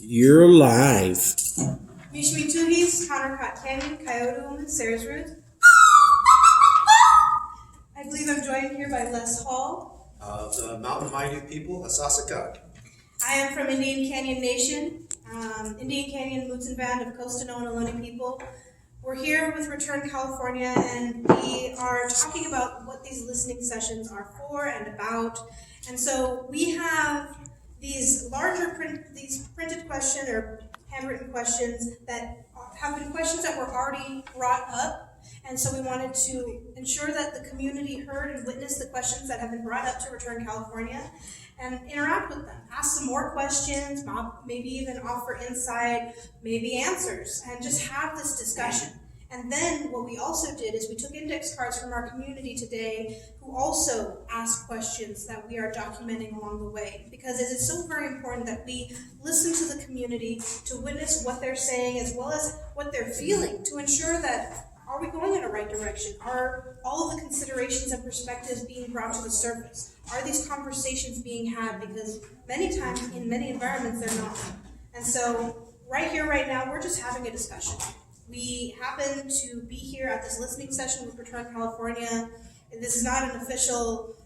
You're live. Mishmituhis, Countercut Canyon, Coyote, Sarah's Root. I believe I'm joined here by Les Hall. The Mountain Mighty people, Asasaka. I am from Indian Canyon Nation, Indian Canyon Mutsun Band of Costano and Ohlone people. We're here with Return California, and we are talking about what these listening sessions are for and about. And so we have these these printed questions or handwritten questions that have been questions that were already brought up. And so we wanted to ensure that the community heard and witnessed the questions that have been brought up to Return California and interact with them. Ask some more questions, maybe even offer insight, maybe answers, and just have this discussion. And then what we also did is we took index cards from our community today who also asked questions that we are documenting along the way, because it is so very important that we listen to the community to witness what they're saying as well as what they're feeling, to ensure that are we going in the right direction? Are all of the considerations and perspectives being brought to the surface? Are these conversations being had? Because many times in many environments they're not. And so right here, right now, we're just having a discussion. We happen to be here at this listening session with Return California, and this is not an official,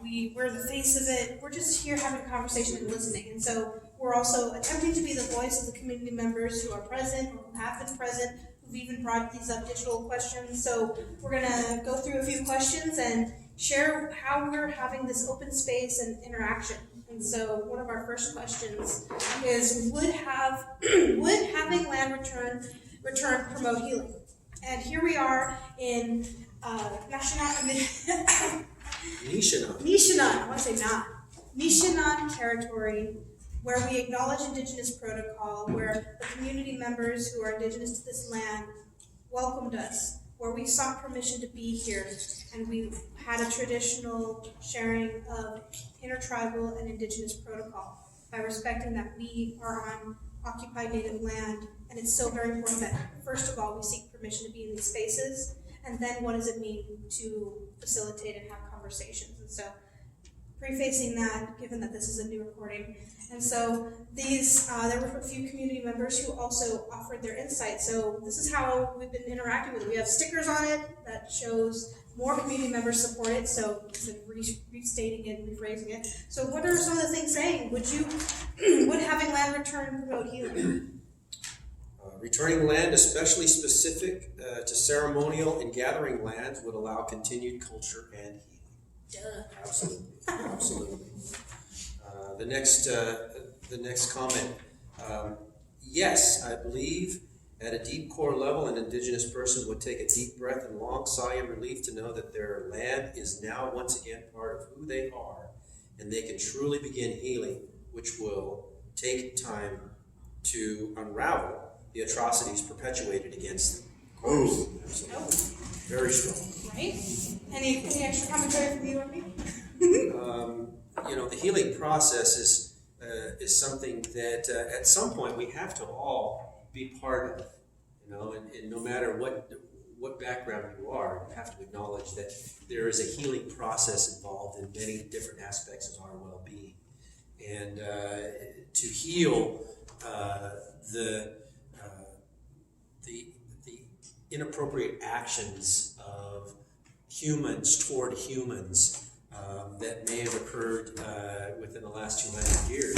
we're the face of it. We're just here having a conversation and listening. And so we're also attempting to be the voice of the community members who are present or who have been present, who've even brought these up digital questions. So we're going to go through a few questions and share how we're having this open space and interaction. And so one of our first questions is, would having land return promote healing? And here we are in Nishinan territory, where we acknowledge Indigenous protocol, where the community members who are Indigenous to this land welcomed us, where we sought permission to be here, and we had a traditional sharing of intertribal and Indigenous protocol by respecting that we are on occupied native land. And it's so very important that, first of all, we seek permission to be in these spaces, and then what does it mean to facilitate and have conversations. And so, prefacing that, given that this is a new recording, and so there were a few community members who also offered their insight. So this is how we've been interacting with it. We have stickers on it that shows more community members support it, so restating it and rephrasing it. So what are some of the things saying? Would having land return promote healing? Returning land, especially specific to ceremonial and gathering lands, would allow continued culture and healing. Duh. Absolutely, absolutely. The next comment. Yes, I believe at a deep core level, an Indigenous person would take a deep breath and long sigh of relief to know that their land is now once again part of who they are, and they can truly begin healing, which will take time to unravel the atrocities perpetuated against them. Oh, Very strong. Right? Any extra commentary from you or me? The healing process is something that at some point we have to all be part of. And no matter what background you are, you have to acknowledge that there is a healing process involved in many different aspects of our well-being. And to heal the inappropriate actions of humans toward humans that may have occurred within the last 200 years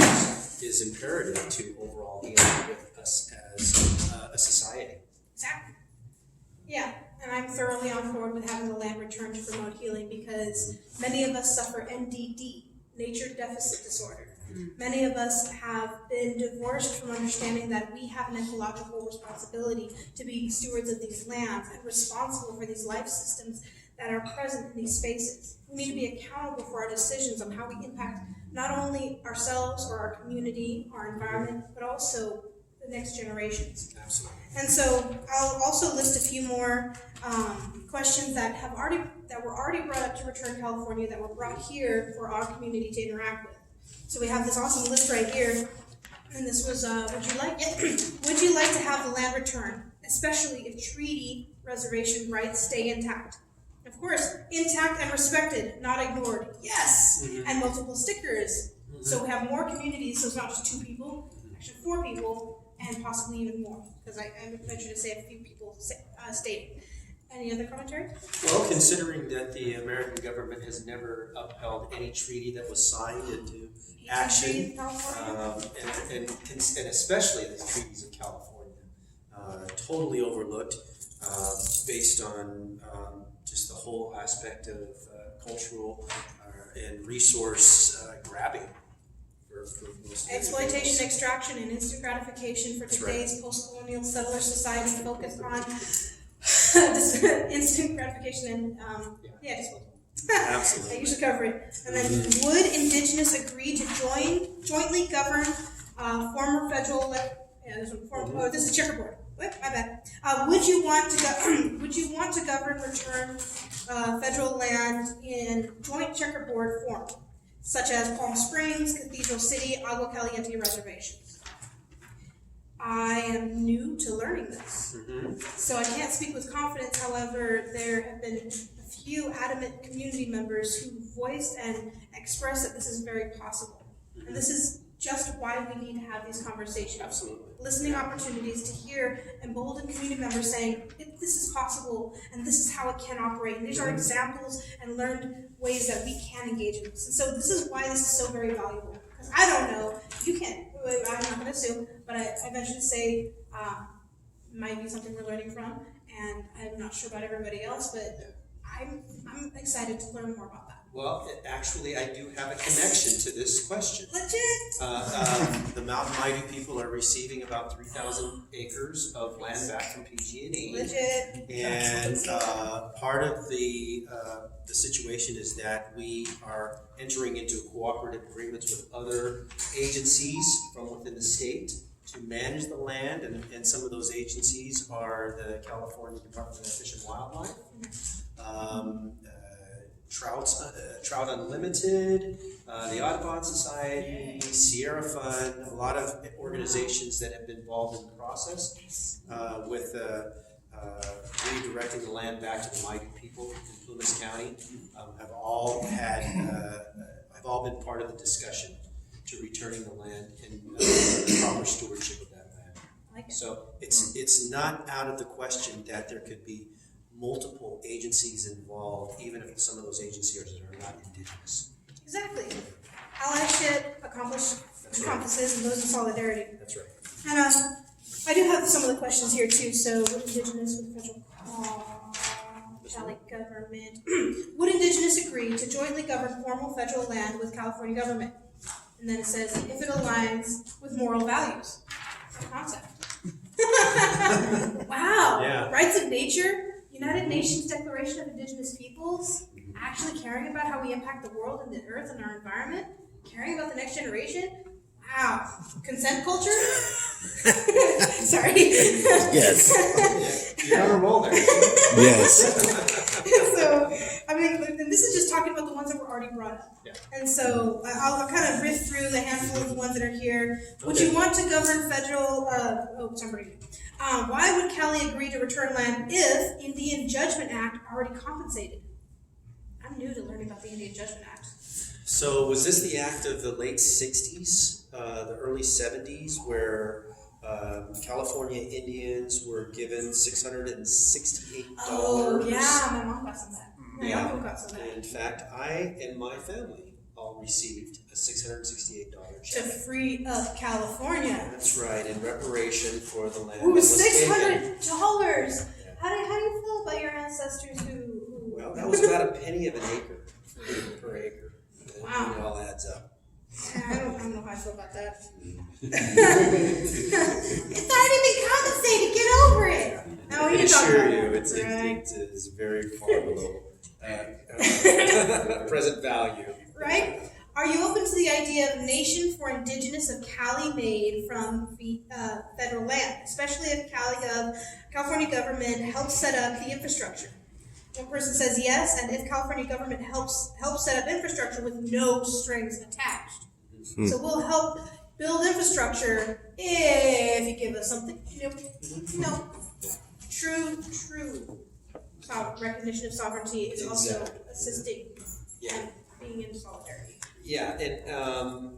is imperative to overall healing with us as a society. Exactly. Yeah, and I'm thoroughly on board with having the land return to promote healing, because many of us suffer NDD, nature deficit disorder. Many of us have been divorced from understanding that we have an ecological responsibility to be stewards of these lands and responsible for these life systems that are present in these spaces. We need to be accountable for our decisions on how we impact not only ourselves or our community, our environment, but also the next generations. Absolutely. And so I'll also list a few more questions that were already brought up to Return California, that were brought here for our community to interact with. So we have this awesome list right here, and this was, would you like to have the land return, especially if treaty reservation rights stay intact? Of course, intact and respected, not ignored. Yes! Mm-hmm. And multiple stickers. Mm-hmm. So we have more communities, so it's not just two people. actually 4 people, and possibly even more, because I venture to say a few people stated. Any other commentary? Well, considering that the American government has never upheld any treaty that was signed into action, and especially the treaties of California, totally overlooked based on just the whole aspect of cultural and resource grabbing. Exploitation, extraction, and instant gratification for today's post-colonial settler society focused on instant gratification and disposal. Absolutely. I usually cover it. And then, would Indigenous agree to jointly govern former federal? This is checkerboard. What? My bad. Would you want to govern return federal land in joint checkerboard form, such as Palm Springs, Cathedral City, Agua Caliente reservations? I am new to learning this, so I can't speak with confidence. However, there have been a few adamant community members who voiced and expressed that this is very possible. And this is just why we need to have these conversations. Absolutely. Listening opportunities to hear emboldened community members saying, this is possible, and this is how it can operate. And these are examples and learned ways that we can engage in this. And so this is why this is so very valuable. Because I don't know, you can't, I'm not going to assume, but I venture to say might be something we're learning from, and I'm not sure about everybody else, but I'm excited to learn more about that. Well, actually, I do have a connection to this question. Legit? The Mountain Mighty people are receiving about 3,000 acres of land back from PG&E. Legit. And part of the situation is that we are entering into cooperative agreements with other agencies from within the state to manage the land, and some of those agencies are the California Department of Fish and Wildlife, Trout Unlimited, the Audubon Society, Sierra Fund, a lot of organizations that have been involved in the process with redirecting the land back to the mighty people in Plumas County, have all been part of the discussion to returning the land and proper stewardship of that land. Like it. So it's not out of the question that there could be multiple agencies involved, even if some of those agencies are not indigenous. Exactly. Allyship encompasses and goes in solidarity. That's right. And I do have some of the questions here too. So, Indigenous with federal Cali government. Would Indigenous agree to jointly govern formal federal land with California government? And then it says, if it aligns with moral values. Concept. Wow. Yeah. Rights of nature. United Nations Declaration of Indigenous Peoples, actually caring about how we impact the world and the earth and our environment, caring about the next generation. Wow. Consent culture? Sorry. Yes. You're on a roll there. Yes. So, I mean, and this is just talking about the ones that were already brought up. Yeah. And so, I'll kind of riff through the handful of the ones that are here. Would Okay. you want to govern federal, why would Cali agree to return land if Indian Judgment Act already compensated? I'm new to learning about the Indian Judgment Act. So was this the act of the late 60s, the early 70s, where California Indians were given $668? Oh, yeah, my mom got some of that. My uncle got some of that. In fact, I and my family all received a $668 To check. free up California. That's right, in reparation for the land. Ooh, that was taken. $600. How do you feel about your ancestors who Well, that was about a penny of an acre per acre. Wow. It all adds up. I don't know how I feel about that. It's already been compensated. Get over it. No, I we can didn't talk assure about you, that. it's very far below present value. Right? Are you open to the idea of Nation for Indigenous of Cali made from federal land, especially if California government helps set up the infrastructure? One person says yes, and if California government helps set up infrastructure with no strings attached. So we'll help build infrastructure if you give us something. No. True recognition of sovereignty is also assisting and being in solidarity. Yeah, and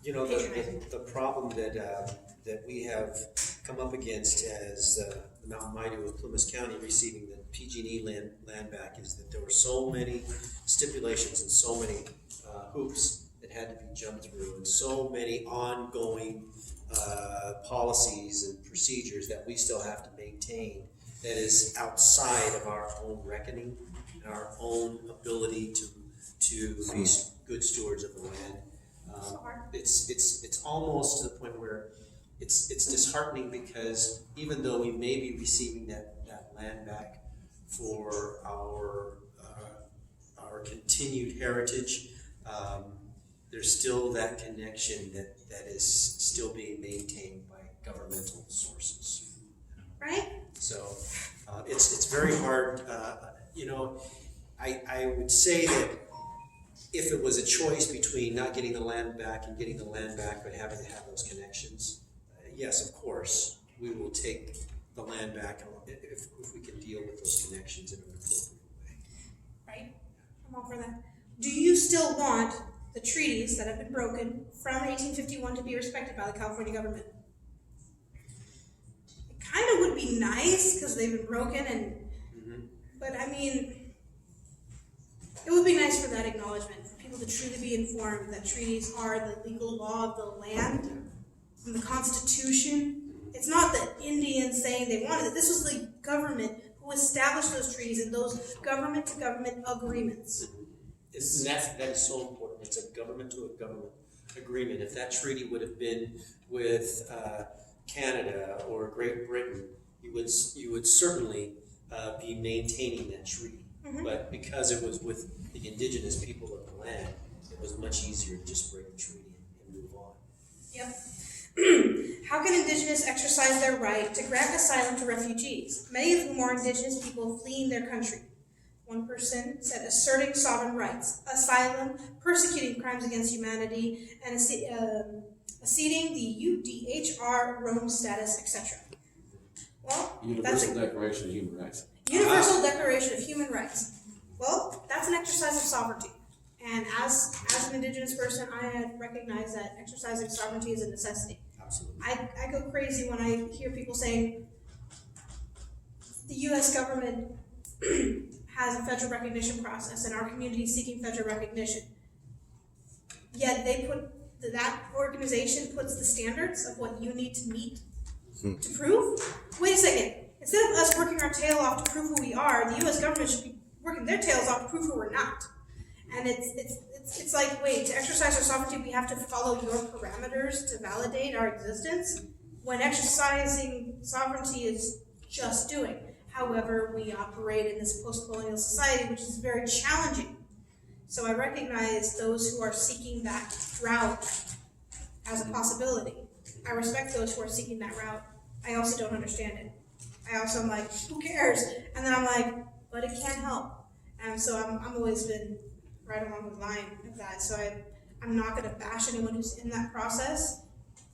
You know, the problem that we have come up against as the Mountain Mighty of Plymouth County receiving the PG&E land back is that there were so many stipulations and so many hoops that had to be jumped through, and so many ongoing policies and procedures that we still have to maintain that is outside of our own reckoning and our own ability to be good stewards of the land. It's almost to the point where it's disheartening, because even though we may be receiving that land back for our continued heritage, there's still that connection that is still being maintained by governmental sources. Right? So it's very hard. You know, I would say that if it was a choice between not getting the land back and getting the land back but having to have those connections, yes, of course, we will take the land back if we can deal with those connections in an appropriate way. Right? I'm all for that. Do you still want the treaties that have been broken from 1851 to be respected by the California government? It kind of would be nice because they've been broken, but I mean, it would be nice for that acknowledgement, for people to truly be informed that treaties are the legal law of the land, from the Constitution. It's not the Indians saying they wanted it. This was the government who established those treaties and those government-to-government agreements. And that is so important. It's a government-to-government agreement. If that treaty would have been with Canada or Great Britain, you would certainly be maintaining that treaty. But because it was with the indigenous people of the land, it was much easier to just break the treaty and move on. Yep. How can indigenous exercise their right to grant asylum to refugees, many of whom are indigenous people fleeing their country? One person said asserting sovereign rights, asylum, persecuting crimes against humanity, and acceding the UDHR Rome status, etc. Well, Universal Declaration of Human Rights. Universal Declaration of Human Rights. Well, that's an exercise of sovereignty. And as an indigenous person, I recognize that exercising sovereignty is a necessity. Absolutely. I go crazy when I hear people saying the U.S. government has a federal recognition process and our community is seeking federal recognition. Yet that organization puts the standards of what you need to meet to prove. Wait a second. Instead of us working our tail off to prove who we are, the U.S. government should be working their tails off to prove who we're not. And it's like, wait, to exercise our sovereignty, we have to follow your parameters to validate our existence, when exercising sovereignty is just doing. However, we operate in this post-colonial society, which is very challenging. So I recognize those who are seeking that route as a possibility. I respect those who are seeking that route. I also don't understand it. I also am like, who cares? And then I'm like, but it can't help. And so I'm always been right along the line of that. So I'm not going to bash anyone who's in that process,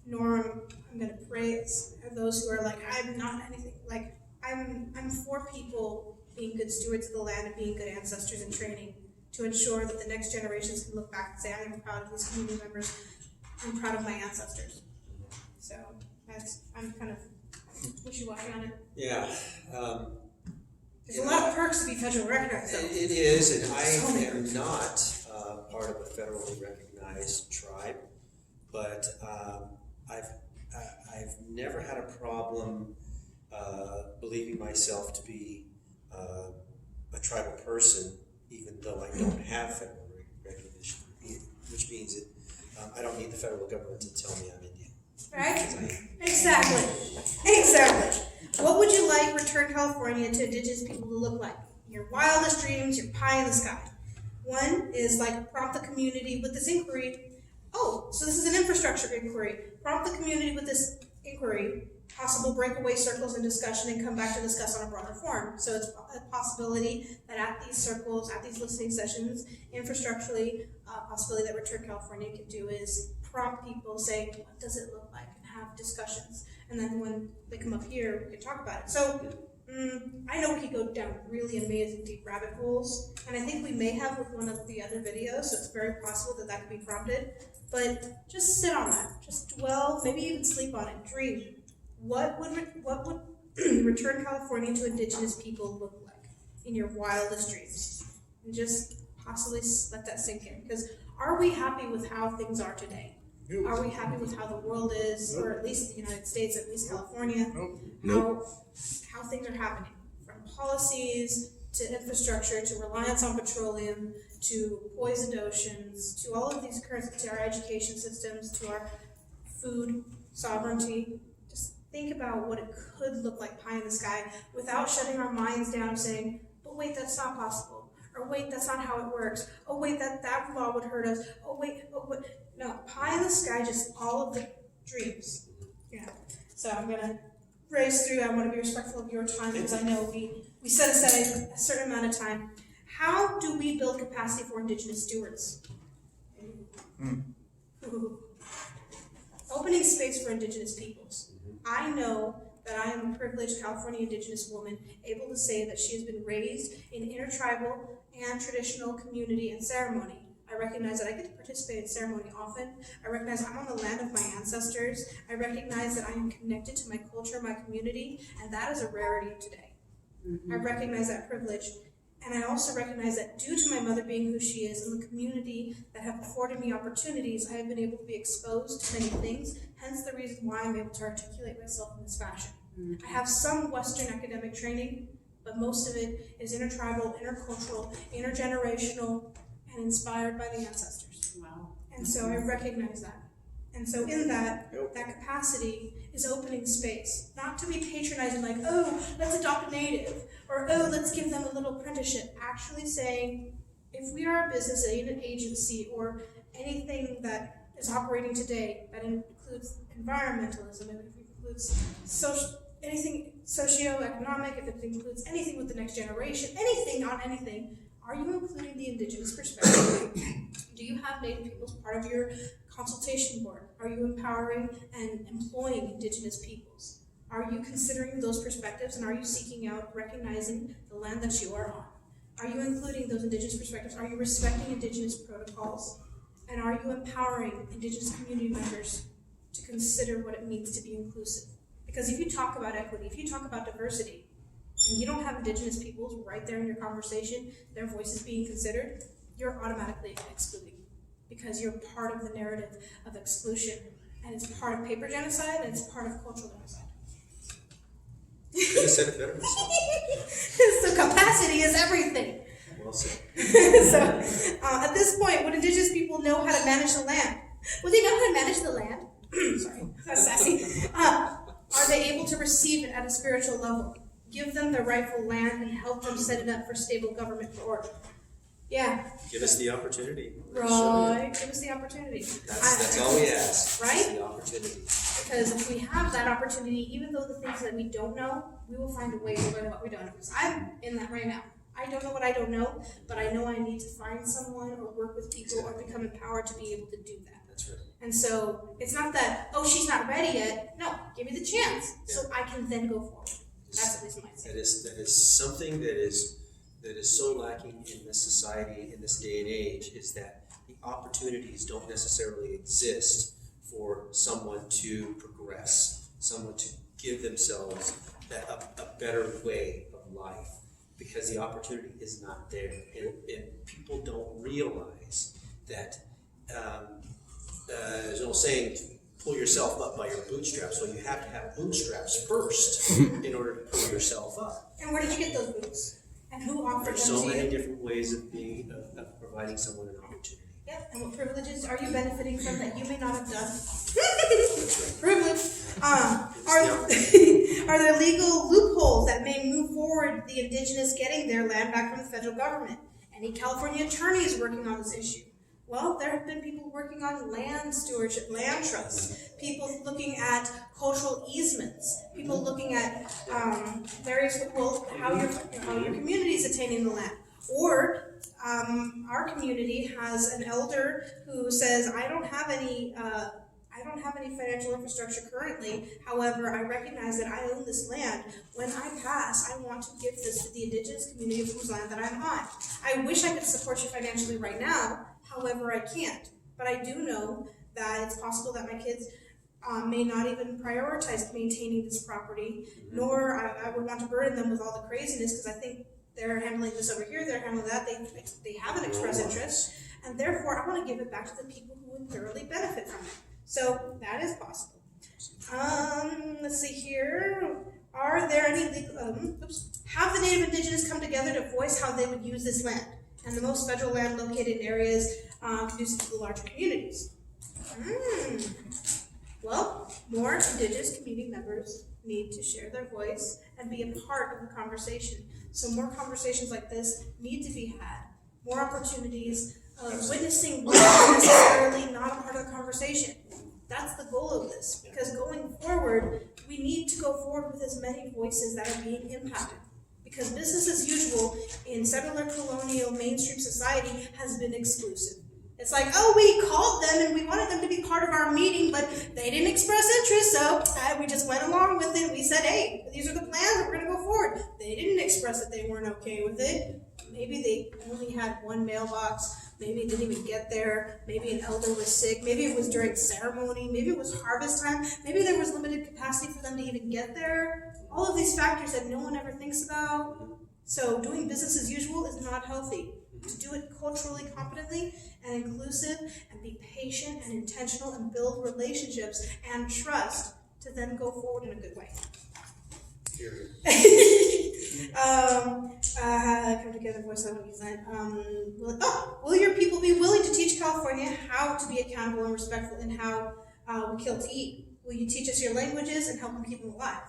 nor I'm going to praise those who are like, I'm not anything. Like, I'm for people being good stewards of the land and being good ancestors in training to ensure that the next generations can look back and say, I am proud of these community members. I'm proud of my ancestors. So I'm kind of wishy-washy on it. Yeah. There's a lot of perks to be federally recognized, though. It is, and I am not part of a federally recognized tribe, but I've never had a problem believing myself to be a tribal person, even though I don't have federal recognition, which means that I don't need the federal government to tell me I'm Indian. Right? Exactly. What would you like Return California to Indigenous people to look like? Your wildest dreams, your pie in the sky. One is like prompt the community with this inquiry. Oh, so this is an infrastructure inquiry. Prompt the community with this inquiry, possible breakaway circles in discussion, and come back to discuss on a broader forum. So it's a possibility that at these circles, at these listening sessions, infrastructurally, a possibility that Return California can do is prompt people saying, what does it look like, and have discussions. And then when they come up here, we can talk about it. So I know we could go down really amazing deep rabbit holes, and I think we may have with one of the other videos, so it's very possible that could be prompted. But just sit on that. Just dwell, maybe even sleep on it. Dream. What would Return California to Indigenous people look like in your wildest dreams? And just possibly let that sink in. Because are we happy with how things are today? Are we happy with how the world is, or at least the United States, at least California? How things are happening, from policies to infrastructure to reliance on petroleum to poisoned oceans to all of these currents, to our education systems, to our food sovereignty. Just think about what it could look like pie in the sky without shutting our minds down saying, but wait, that's not possible. Or wait, that's not how it works. Oh wait, that law would hurt us. Oh wait. No, pie in the sky, just all of the dreams. Yeah. So I'm gonna race through. I want to be respectful of your time because I know we set aside a certain amount of time. How do we build capacity for Indigenous stewards? Ooh. Opening space for Indigenous peoples. I know that I am a privileged California Indigenous woman able to say that she has been raised in intertribal and traditional community and ceremony. I recognize that I get to participate in ceremony often. I recognize I'm on the land of my ancestors. I recognize that I am connected to my culture, my community, and that is a rarity today. I recognize that privilege. And I also recognize that due to my mother being who she is and the community that have afforded me opportunities, I have been able to be exposed to many things, hence the reason why I'm able to articulate myself in this fashion. I have some Western academic training, but most of it is intertribal, intercultural, intergenerational, and inspired by the ancestors. Wow. And so I recognize that. And so in that capacity is opening space, not to be patronizing like, oh, let's adopt a native, or oh, let's give them a little apprenticeship. Actually saying, if we are a business, an agency, or anything that is operating today that includes environmentalism, if it includes anything socioeconomic, if it includes anything with the next generation, anything on anything, are you including the Indigenous perspective? Do you have Native peoples part of your consultation board? Are you empowering and employing Indigenous peoples? Are you considering those perspectives, and are you seeking out recognizing the land that you are on? Are you including those Indigenous perspectives? Are you respecting Indigenous protocols? And are you empowering Indigenous community members to consider what it means to be inclusive? Because if you talk about equity, if you talk about diversity, and you don't have Indigenous peoples right there in your conversation, their voices being considered, you're automatically excluding, because you're part of the narrative of exclusion, and it's part of paper genocide, and it's part of cultural genocide. Could have said it better myself. So capacity is everything. Well said. So at this point, would Indigenous people know how to manage the land? Would they know how to manage the land? Sorry, that's sassy. Are they able to receive it at a spiritual level? Give them the rightful land and help them set it up for stable government for order. Yeah. Give us the opportunity. Right. Give us the opportunity. That's all we ask. Right? The opportunity. Because if we have that opportunity, even though the things that we don't know, we will find a way to learn what we don't know. Because I'm in that right now. I don't know what I don't know, but I know I need to find someone or work with people or become empowered to be able to do that. That's right. And so it's not that, oh, she's not ready yet. No, give me the chance so I can then go forward. That's at least my say. That is something that is so lacking in this society, in this day and age, is that the opportunities don't necessarily exist for someone to progress, someone to give themselves a better way of life, because the opportunity is not there. And people don't realize that there's an old saying, pull yourself up by your bootstraps. Well, you have to have bootstraps first in order to pull yourself up. And where did you get those boots? And who offered There's them so to many you? different ways of providing someone an opportunity. Yep. And what privileges are you benefiting from that you may not have done? Privilege. Are there legal loopholes that may move forward the Indigenous getting their land back from the federal government? Any California attorneys working on this issue? Well, there have been people working on land stewardship, land trusts, people looking at cultural easements, people looking at various, how your community is attaining the land. Or our community has an elder who says, I don't have any financial infrastructure currently. However, I recognize that I own this land. When I pass, I want to give this to the Indigenous community whose land that I'm on. I wish I could support you financially right now. However, I can't. But I do know that it's possible that my kids may not even prioritize maintaining this property, nor I would want to burden them with all the craziness, because I think they're handling this over here, they're handling that, they haven't expressed interest, and therefore I want to give it back to the people who would thoroughly benefit from it. So that is possible. Let's see here. Are there any legal, have the Native Indigenous come together to voice how they would use this land, and the most federal land located in areas conducive to the larger communities? Well, more Indigenous community members need to share their voice and be a part of the conversation. So more conversations like this need to be had. More opportunities of witnessing what is necessarily not a part of the conversation. That's the goal of this, because going forward, we need to go forward with as many voices that are being impacted. Because business as usual in settler colonial mainstream society has been exclusive. It's like, oh, we called them and we wanted them to be part of our meeting, but they didn't express interest, so we just went along with it. We said, hey, these are the plans, we're going to go forward. They didn't express that they weren't okay with it. Maybe they only had one mailbox. Maybe it didn't even get there. Maybe an elder was sick. Maybe it was during ceremony. Maybe it was harvest time. Maybe there was limited capacity for them to even get there. All of these factors that no one ever thinks about. So doing business as usual is not healthy. To do it culturally competently and inclusive and be patient and intentional and build relationships and trust to then go forward in a good way. Come together, voice, I don't use that. Will your people be willing to teach California how to be accountable and respectful in how we kill to eat? Will you teach us your languages and help them keep them alive?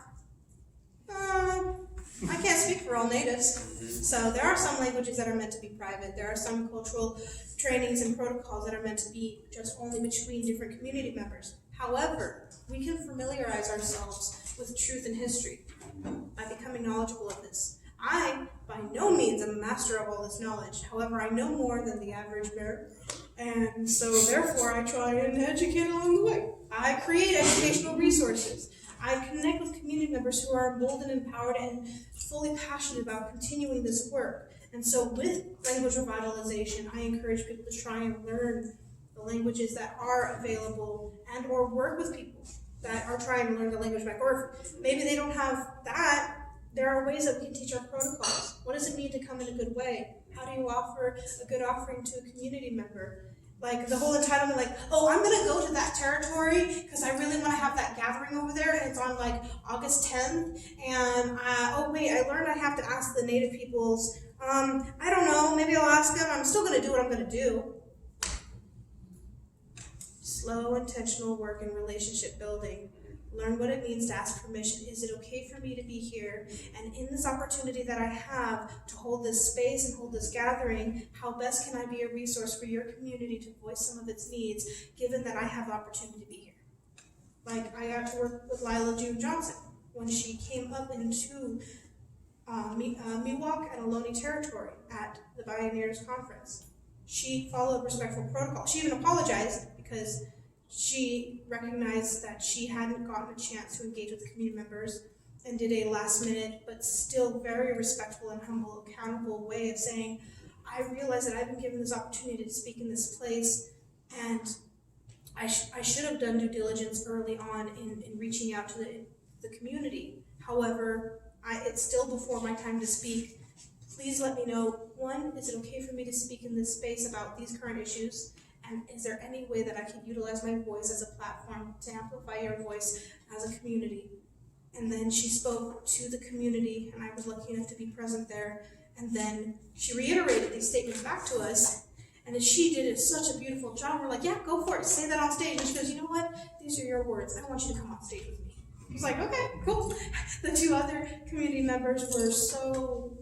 I can't speak for all natives. So there are some languages that are meant to be private. There are some cultural trainings and protocols that are meant to be just only between different community members. However, we can familiarize ourselves with truth and history by becoming knowledgeable of this. I, by no means, am a master of all this knowledge. However, I know more than the average bear, and so therefore I try and educate along the way. I create educational resources. I connect with community members who are emboldened, empowered, and fully passionate about continuing this work. And so with language revitalization, I encourage people to try and learn the languages that are available and or work with people that are trying to learn the language back. Or if maybe they don't have that, there are ways that we can teach our protocols. What does it mean to come in a good way? How do you offer a good offering to a community member? Like the whole entitlement, like, oh, I'm going to go to that territory because I really want to have that gathering over there, and it's on like August 10th, and oh wait, I learned I have to ask the native peoples, I don't know, maybe I'll ask them, I'm still going to do what I'm going to do. Slow, intentional work and relationship building. Learn what it means to ask permission. Is it okay for me to be here? And in this opportunity that I have to hold this space and hold this gathering, how best can I be a resource for your community to voice some of its needs, given that I have the opportunity to be here? Like, I got to work with Lila June Johnson when she came up into Miwok and Ohlone territory at the Pioneers Conference. She followed respectful protocol. She even apologized because she recognized that she hadn't gotten a chance to engage with community members and did a last minute, but still very respectful and humble, accountable way of saying, I realize that I've been given this opportunity to speak in this place, and I should have done due diligence early on in reaching out to the community. However, it's still before my time to speak. Please let me know, one, is it okay for me to speak in this space about these current issues? And is there any way that I can utilize my voice as a platform to amplify your voice as a community? And then she spoke to the community, and I was lucky enough to be present there. And then she reiterated these statements back to us. And as she did such a beautiful job, we're like, yeah, go for it, say that on stage. And she goes, you know what? These are your words. I want you to come on stage with me. I was like, okay, cool. The two other community members were so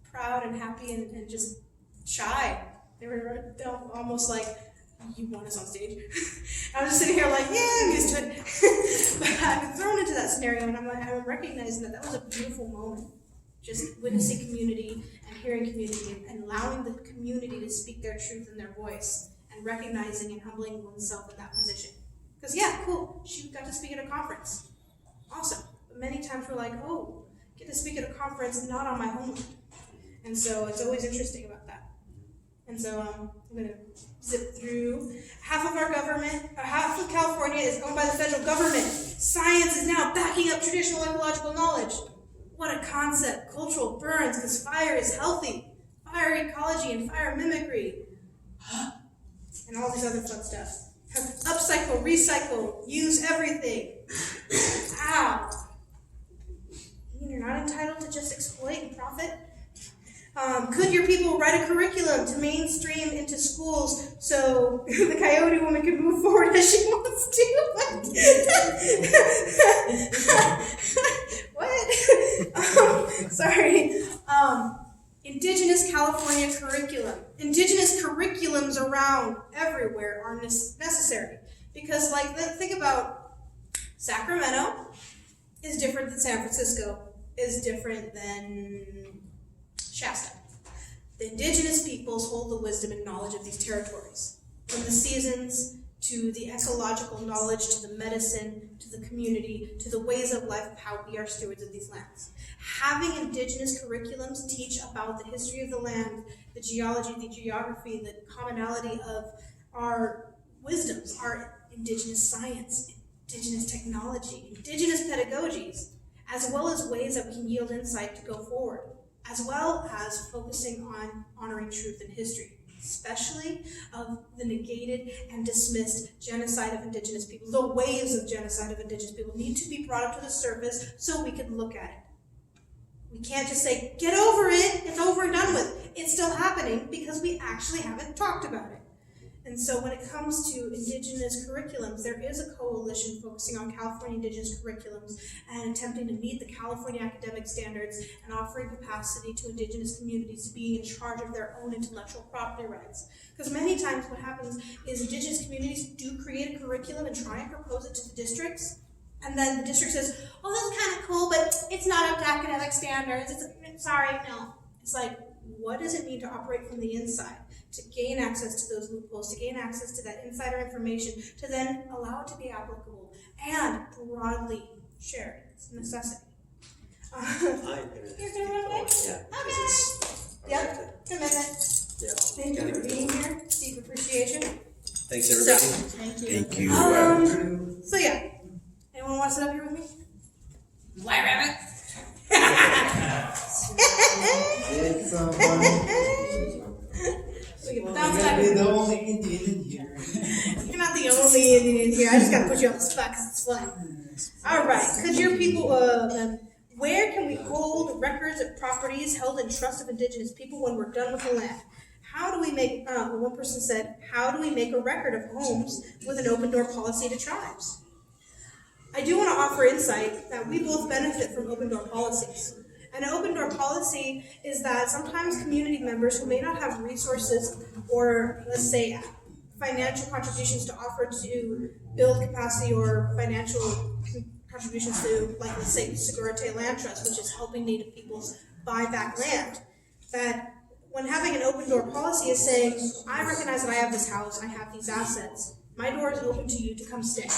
proud and happy and just shy. They were almost like, you want us on stage? I was just sitting here like, yeah, I'm used to it. But I've been thrown into that scenario, and I'm recognizing that was a beautiful moment. Just witnessing community and hearing community and allowing the community to speak their truth and their voice and recognizing and humbling oneself in that position. Because yeah, cool, she got to speak at a conference. Awesome. But many times we're like, oh, get to speak at a conference not on my homeland. And so it's always interesting about that. And so I'm going to zip through. Half of California is owned by the federal government. Science is now backing up traditional ecological knowledge. What a concept. Cultural burns, because fire is healthy. Fire ecology and fire mimicry. And all these other fun stuff. Upcycle, recycle, use everything. Ow. You're not entitled to just exploit and profit? Could your people write a curriculum to mainstream into schools so the Coyote woman can move forward as she wants to? What? Sorry. Indigenous California curriculum. Indigenous curriculums around everywhere are necessary. Because, think about Sacramento is different than San Francisco, is different than Shasta. The indigenous peoples hold the wisdom and knowledge of these territories. From the seasons, to the ecological knowledge, to the medicine, to the community, to the ways of life of how we are stewards of these lands. Having indigenous curriculums teach about the history of the land, the geology, the geography, the commonality of our wisdoms, our indigenous science, indigenous technology, indigenous pedagogies, as well as ways that we can yield insight to go forward, as well as focusing on honoring truth and history, especially of the negated and dismissed genocide of indigenous people. The waves of genocide of indigenous people need to be brought up to the surface so we can look at it. We can't just say, get over it, it's over and done with. It's still happening because we actually haven't talked about it. And so when it comes to indigenous curriculums, there is a coalition focusing on California indigenous curriculums and attempting to meet the California academic standards and offering capacity to indigenous communities to be in charge of their own intellectual property rights. Because many times what happens is indigenous communities do create a curriculum and try and propose it to the districts. And then the district says, well, that's kind of cool, but it's not up to academic standards. Sorry, no. It's like, what does it mean to operate from the inside? To gain access to those loopholes, to gain access to that insider information, to then allow it to be applicable and broadly shared. It's a necessity. You're going to run next? Yeah. Okay. Yep, commitment. Yeah. Thank you for being here. Deep appreciation. Thank everybody. Thank you. Thank you. So yeah, anyone want to sit up here with me? White rabbit. It's so funny. We can Well, bounce I back. gotta be the only Indian in here. You're not the only Indian here. I just gotta put you on the spot because it's fun. All right. Could your people, where can we hold records of properties held in trust of indigenous people when we're done with the land? How do we make, one person said, how do we make a record of homes with an open door policy to tribes? I do want to offer insight that we both benefit from open door policies. An open door policy is that sometimes community members who may not have resources or, let's say, financial contributions to offer to build capacity or financial contributions to, like, let's say, Segurite Land Trust, which is helping Native peoples buy back land, that when having an open door policy is saying, I recognize that I have this house, I have these assets, my door is open to you to come stay.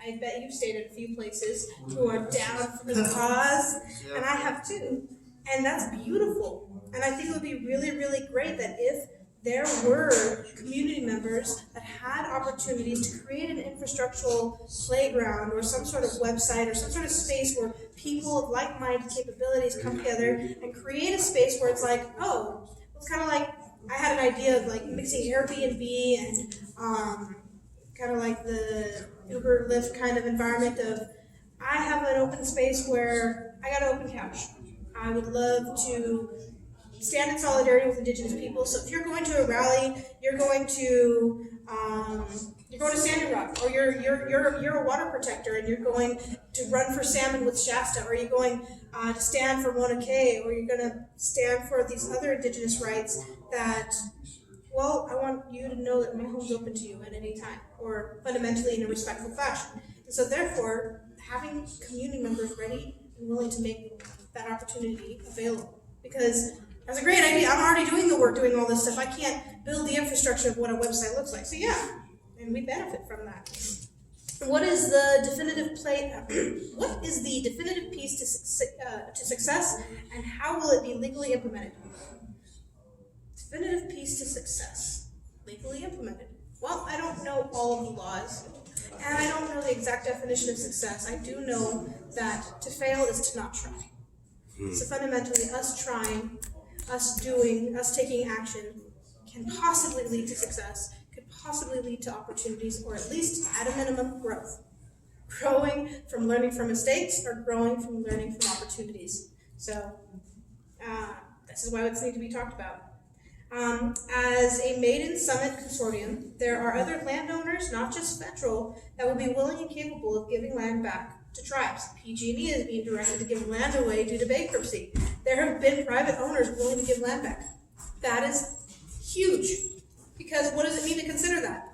I bet you've stayed at a few places who are down for the cause, and I have too. And that's beautiful. And I think it would be really, really great that if there were community members that had opportunities to create an infrastructural playground or some sort of website or some sort of space where people of like-minded capabilities come together and create a space where it's like, oh, it's kind of like, I had an idea of like mixing Airbnb and kind of like the Uber Lyft kind of environment of, I have an open space where I got an open couch. I would love to stand in solidarity with indigenous people. So if you're going to a rally, you're going to Standing Rock, or you're a water protector and you're going to run for salmon with Shasta, or you're going to stand for Mauna Kea, or you're going to stand for these other indigenous rights that, well, I want you to know that my home's open to you at any time, or fundamentally in a respectful fashion. And so therefore, having community members ready and willing to make that opportunity available. Because that's a great idea. I'm already doing the work, doing all this stuff. I can't build the infrastructure of what a website looks like. So yeah, and we benefit from that. What is the definitive what is the definitive piece to success, and how will it be legally implemented? definitive piece to success, legally implemented. Well, I don't know all of the laws, and I don't know the exact definition of success. I do know that to fail is to not try. So fundamentally, us trying, us doing, us taking action can possibly lead to success, could possibly lead to opportunities, or at least, at a minimum, growth. Growing from learning from mistakes, or growing from learning from opportunities. So, this is why it's need to be talked about. As a Maiden Summit consortium, there are other landowners, not just federal, that will be willing and capable of giving land back to tribes. PG&E is being directed to give land away due to bankruptcy. There have been private owners willing to give land back. That is huge, because what does it mean to consider that?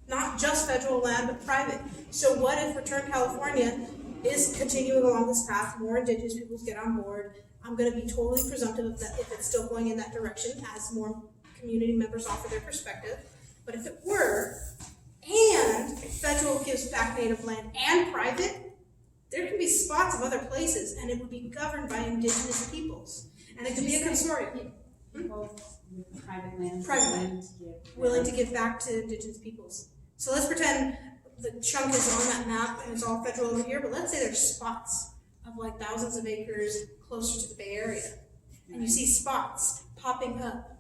Not just federal land, but private. So what if Return California is continuing along this path, more Indigenous peoples get on board? I'm going to be totally presumptive of that if it's still going in that direction as more community members offer their perspective. But if it were, and federal gives back native land and private, there can be spots of other places, and it would be governed by Indigenous peoples. And it could be a consortium. Private land. Private land. Willing to give back to Indigenous peoples. So let's pretend the chunk is on that map and it's all federal over here, but let's say there's spots of like thousands of acres closer to the Bay Area. And you see spots popping up.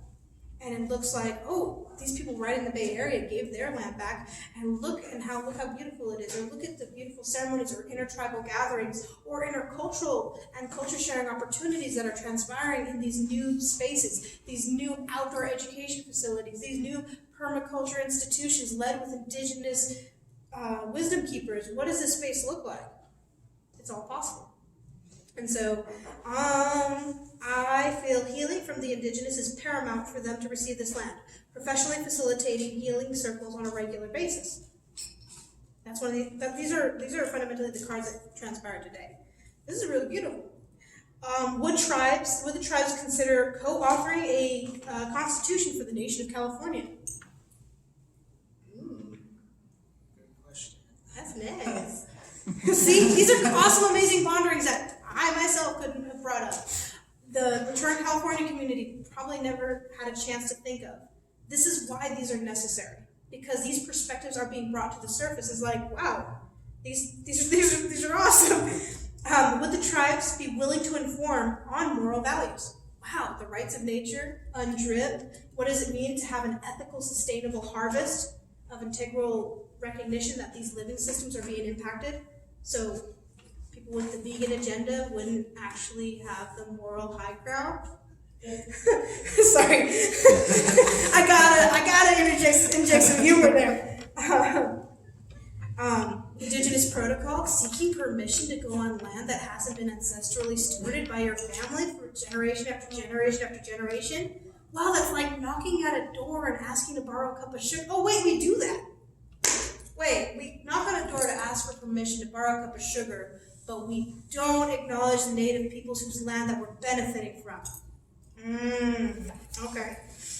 And it looks like, oh, these people right in the Bay Area gave their land back, and look how beautiful it is, or look at the beautiful ceremonies or intertribal gatherings or intercultural and culture sharing opportunities that are transpiring in these new spaces, these new outdoor education facilities, these new permaculture institutions led with Indigenous wisdom keepers. What does this space look like? It's all possible. And so, I feel healing from the Indigenous is paramount for them to receive this land, professionally facilitating healing circles on a regular basis. That's one of these are fundamentally the cards that transpired today. This is really beautiful. Would the tribes consider co-authoring a constitution for the nation of California? Good question. That's next. See, these are awesome, amazing ponderings that I myself couldn't have brought up. The Return California community probably never had a chance to think of. This is why these are necessary, because these perspectives are being brought to the surface. It's like, wow, these are awesome. Would the tribes be willing to inform on moral values? Wow, the rights of nature, UNDRIP. What does it mean to have an ethical, sustainable harvest of integral recognition that these living systems are being impacted? So people with the vegan agenda wouldn't actually have the moral high ground. Sorry, I gotta inject some humor there. Indigenous protocol, seeking permission to go on land that hasn't been ancestrally stewarded by your family for generation after generation after generation. Wow, that's like knocking at a door and asking to borrow a cup of sugar. Oh wait, we do that. Wait, we knock on a door to ask for permission to borrow a cup of sugar, but we don't acknowledge the native peoples whose land that we're benefiting from. Okay.